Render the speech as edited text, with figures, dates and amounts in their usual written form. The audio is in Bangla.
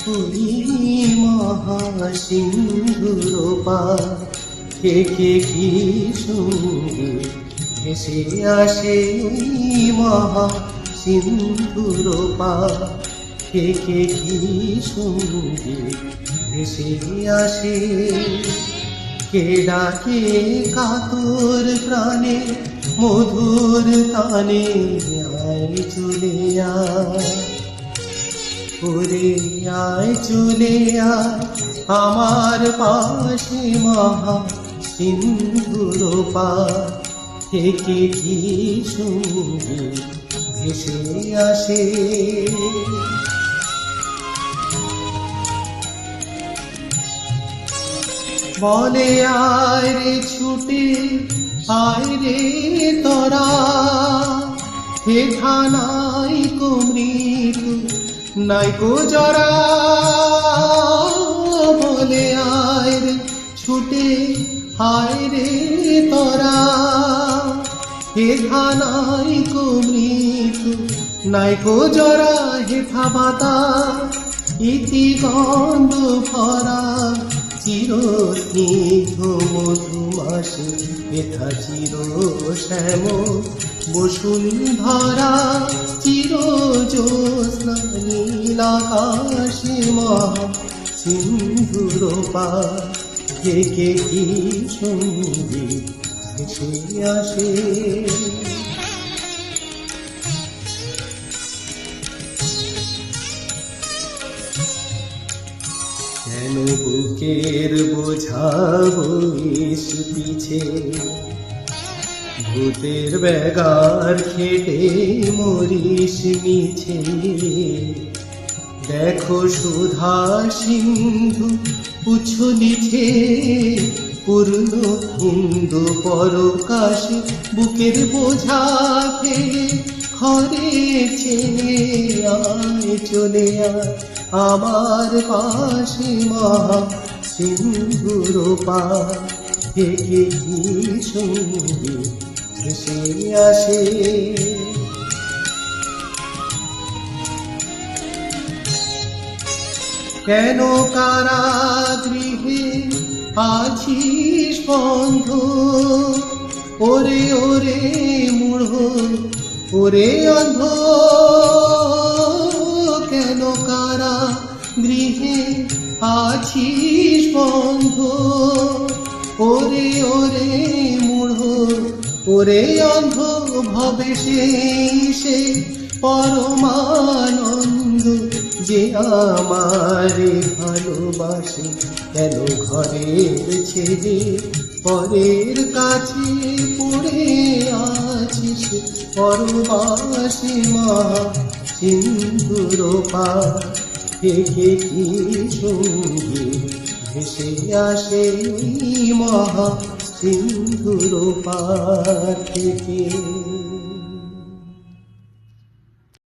ওই মহাসিন্ধুর পার থেকে কি সঙ্গীত ভেসে আসে। ওই মহাসিন্ধুর পার থেকে কি সঙ্গীত ভেসে আসে। কে ডাকে কাতর প্রাণে মধুর তানে, আয় চলে আয় ওরে আয় চলে আয় আমার পাশে। মহাসিন্ধুর পার থেকে কি সঙ্গীত ভেসে আসে। বলে আয় রে ছুটে আয় রে তোরা, হে নাই কো মৃত্যু নাই কো জরা। বলে আয় রে ছুটে আয় রে তোরা, হে নাই কো মৃত্যু নাই কো জরা। হে বাতা ইতি গন্ধ ভরা চির স্নিগ্ধ মধুমাসে, হেথা চির শ্যাম বসুন্ধরা। চির জ্যোৎস্না নীল আকাশে মহাসিন্ধুর পার থেকে কি সঙ্গীত ভেসে আসে। কেন বুকের বোঝা বইস পিছে, ভূতের ব্যাগার খেটে মরিস মিছে। দেখো সুধা সিন্ধু উছলিছে পূর্ণ হিন্দু পরকাশে। বুকের বোঝা ফেলে ঘরে ছেড়ে আয় চলে আয় আমার পাশে। মহাসিন্ধুর পার থেকে কি সঙ্গীত ভেসে আসে। কেন কারাগৃহে আছিস বন্ধ, ওরে ওরে মূঢ় ওরে অন্ধ। কেন কারাগৃহে আছিস বন্ধ, ওরে ওরে মূঢ় ওরে অন্ধ। ভবে সে পরমানন্দ যে আমারে ভালোবাসে। কেন ঘরের ছেড়ে পরের কাছে পড়ে আছিস পরবাসে। মহাসিন্ধুর পার থেকে কি সঙ্গীত ভেসে আসে। মহাসিন্ধুর পার থেকে।